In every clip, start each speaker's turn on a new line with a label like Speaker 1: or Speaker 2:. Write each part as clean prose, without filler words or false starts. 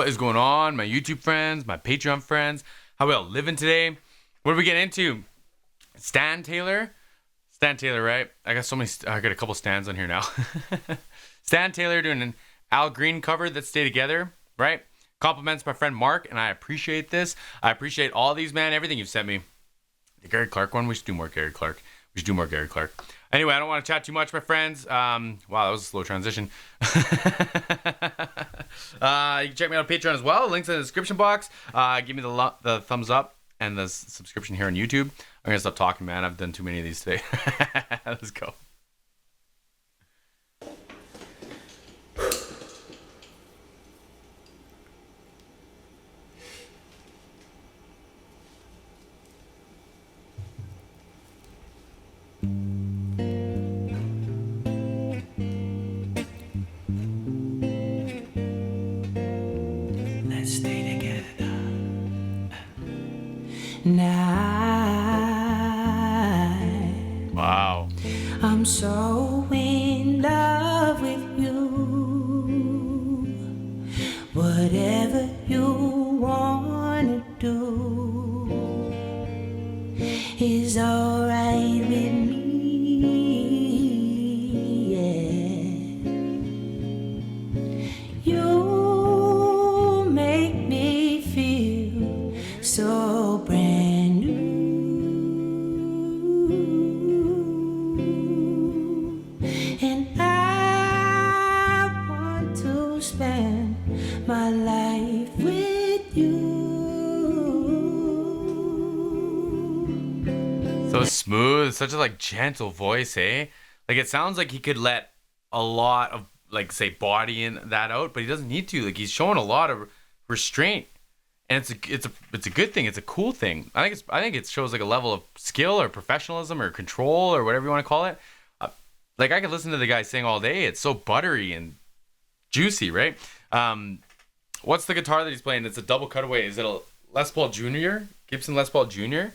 Speaker 1: What is going on, my YouTube friends, my Patreon friends? How we all living today? What do we get into? Stan Taylor, right? I got a couple stands on here now. Stan Taylor doing an Al Green cover, Let's Stay Together, right? Compliments my friend Mark, and I appreciate this. I appreciate all these, man, everything you've sent me. The Gary Clark one, we should do more Gary Clark. Anyway, I don't want to chat too much, my friends. Wow, that was a slow transition. You can check me out on Patreon as well. Links in the description box. Give me the thumbs up and the subscription here on YouTube. I'm going to stop talking, man. I've done too many of these today. Let's go. Wow.
Speaker 2: I'm so in love with you. Whatever you wanna do is alright with me. Yeah. You make me feel so brand new. My life with you.
Speaker 1: So smooth, such a gentle voice, eh? It sounds like he could let a lot of say body in that out, but he doesn't need to. He's showing a lot of restraint, and it's a good thing. It's a cool thing. I think it shows a level of skill or professionalism or control or whatever you want to call it. I could listen to the guy sing all day. It's so buttery and juicy, right? What's the guitar that he's playing? It's a double cutaway. Is it a Les Paul Jr.? Gibson Les Paul Jr.?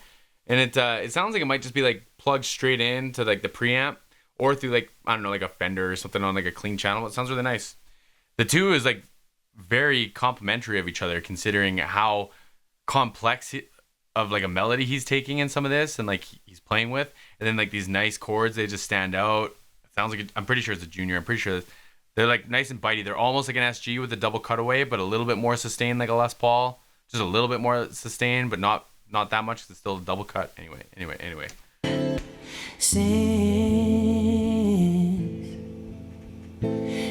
Speaker 1: And it sounds like it might just be plugged straight into the preamp or through I don't know, a Fender or something on a clean channel. It sounds really nice. The two is very complementary of each other, considering how complex of a melody he's taking in some of this and he's playing with, and then these nice chords, they just stand out. It sounds like I'm pretty sure it's a Junior. I'm pretty sure they're nice and bitey. They're almost like an SG with a double cutaway, but a little bit more sustained like a Les Paul. Just a little bit more sustained, but not that much. It's still a double cut. Anyway.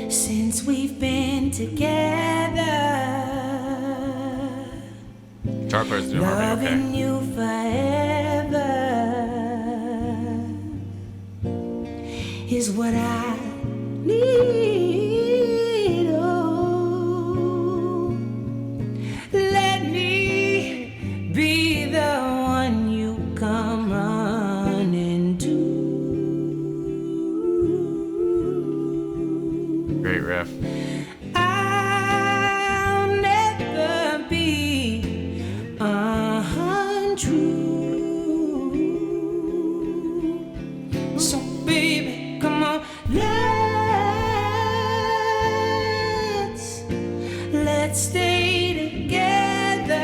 Speaker 2: Since we've been together,
Speaker 1: Guitar player's doing
Speaker 2: loving you forever is what I need. Oh, let me be the one you come running to.
Speaker 1: Great riff.
Speaker 2: I'll never be untrue. So baby, come on, let's stay together,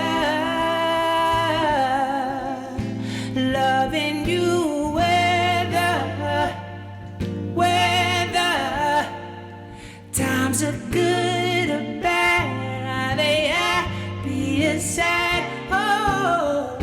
Speaker 2: loving you whether times are good or bad, are they happy or sad? Oh,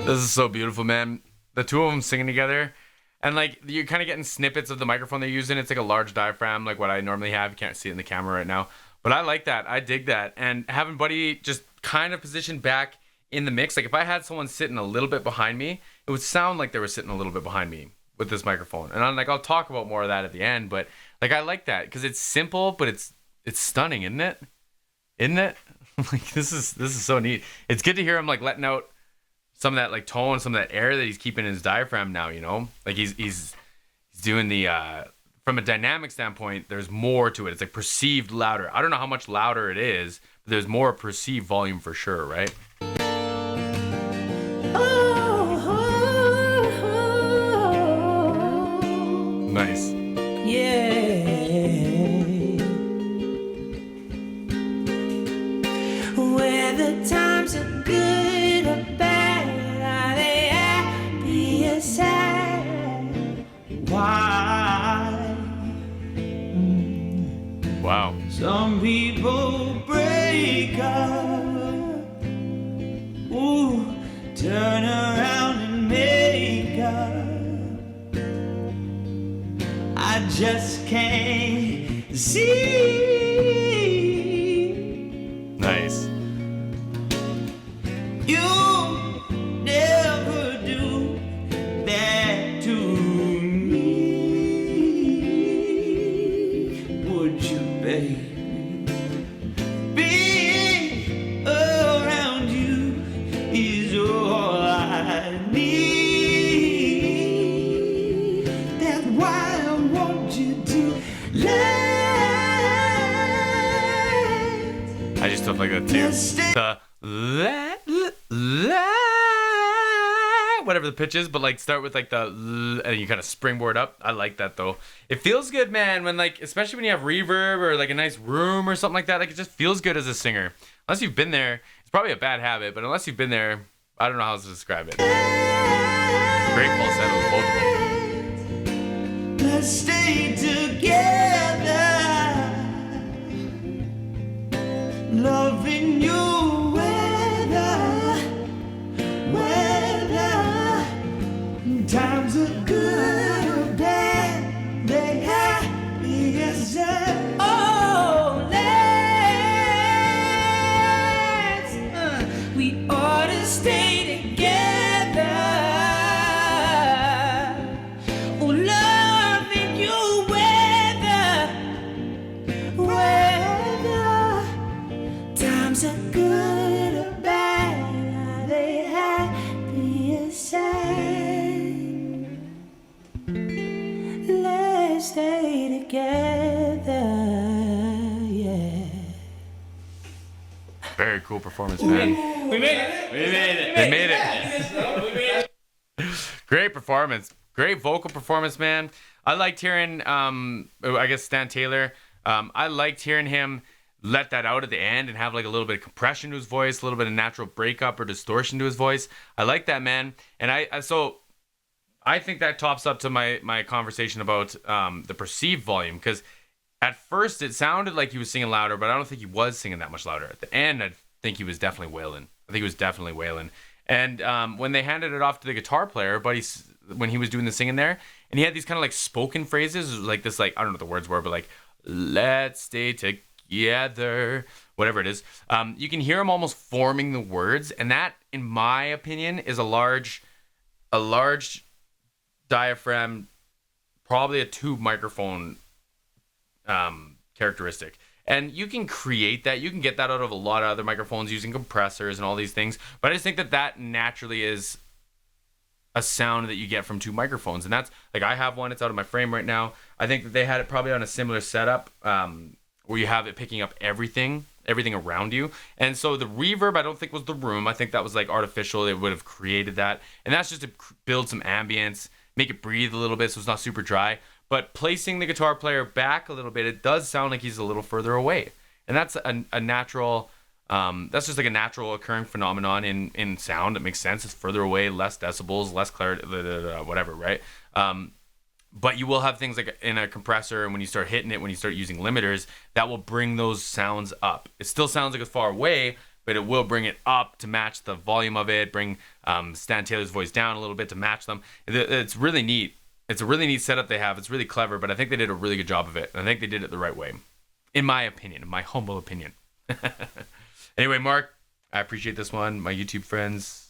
Speaker 1: This is so beautiful, man. The two of them singing together. And you're kind of getting snippets of the microphone they're using. It's a large diaphragm, what I normally have. You can't see it in the camera right now. But I like that. I dig that. And having Buddy just kind of positioned back in the mix. If I had someone sitting a little bit behind me, it would sound like they were sitting a little bit behind me with this microphone. And I'll talk about more of that at the end. But I like that because it's simple, but it's stunning, isn't it? Isn't it? This is so neat. It's good to hear him letting out some of that tone, some of that air that he's keeping in his diaphragm now, he's doing the from a dynamic standpoint, there's more to it. It's perceived louder. I don't know how much louder it is, but there's more perceived volume for sure, right? Nice.
Speaker 2: Yeah. just can't see.
Speaker 1: Nice.
Speaker 2: You never do that to me, would you, baby? Being around you is all I need. That's why I want you to last.
Speaker 1: I just stuff like that too. Whatever the pitch is, but like start with like the and you kind of springboard up. I like that though. It feels good, man, when like, especially when you have reverb or like a nice room or something like that. Like it just feels good as a singer. Unless you've been there, it's probably a bad habit, but unless you've been there, I don't know how else to describe it. Great falsettos, both of them.
Speaker 2: Let's stay together, loving you whether times are good or bad, they happy as ever. Oh, we ought to stay together. Oh, loving you whether times are good or bad, they happy as sad. Let's stay together, yeah.
Speaker 1: Very cool performance, man.
Speaker 2: We made it.
Speaker 1: They made it. Great performance. Great vocal performance, man. I liked hearing, I guess Stan Taylor. I liked hearing him let that out at the end and have like a little bit of compression to his voice, a little bit of natural breakup or distortion to his voice. I like that, man. And so I think that tops up to my conversation about the perceived volume, because at first it sounded like he was singing louder, but I don't think he was singing that much louder. At the end, I think he was definitely wailing. And when they handed it off to the guitar player, when he was doing the singing there, and he had these kind of like spoken phrases, like this, like, I don't know what the words were, but like, let's stay together, whatever it is. You can hear him almost forming the words, and that, in my opinion, is a large diaphragm, probably a tube microphone characteristic. And you can create that. You can get that out of a lot of other microphones using compressors and all these things. But I just think that naturally is a sound that you get from two microphones. And that's, like, I have one. It's out of my frame right now. I think that they had it probably on a similar setup where you have it picking up everything around you. And so the reverb, I don't think was the room. I think that was like artificial. It would have created that. And that's just to build some ambience, make it breathe a little bit so it's not super dry. But placing the guitar player back a little bit, it does sound like he's a little further away. And that's a natural, that's just like a natural occurring phenomenon in sound. It makes sense. It's further away, less decibels, less clarity, whatever, right? But you will have things like in a compressor, and when you start hitting it, when you start using limiters, that will bring those sounds up. It still sounds like it's far away, but it will bring it up to match the volume of it, bring Stan Taylor's voice down a little bit to match them. It's really neat. It's a really neat setup they have. It's really clever, but I think they did a really good job of it. And I think they did it the right way, in my opinion, in my humble opinion. Anyway, Mark, I appreciate this one. My YouTube friends,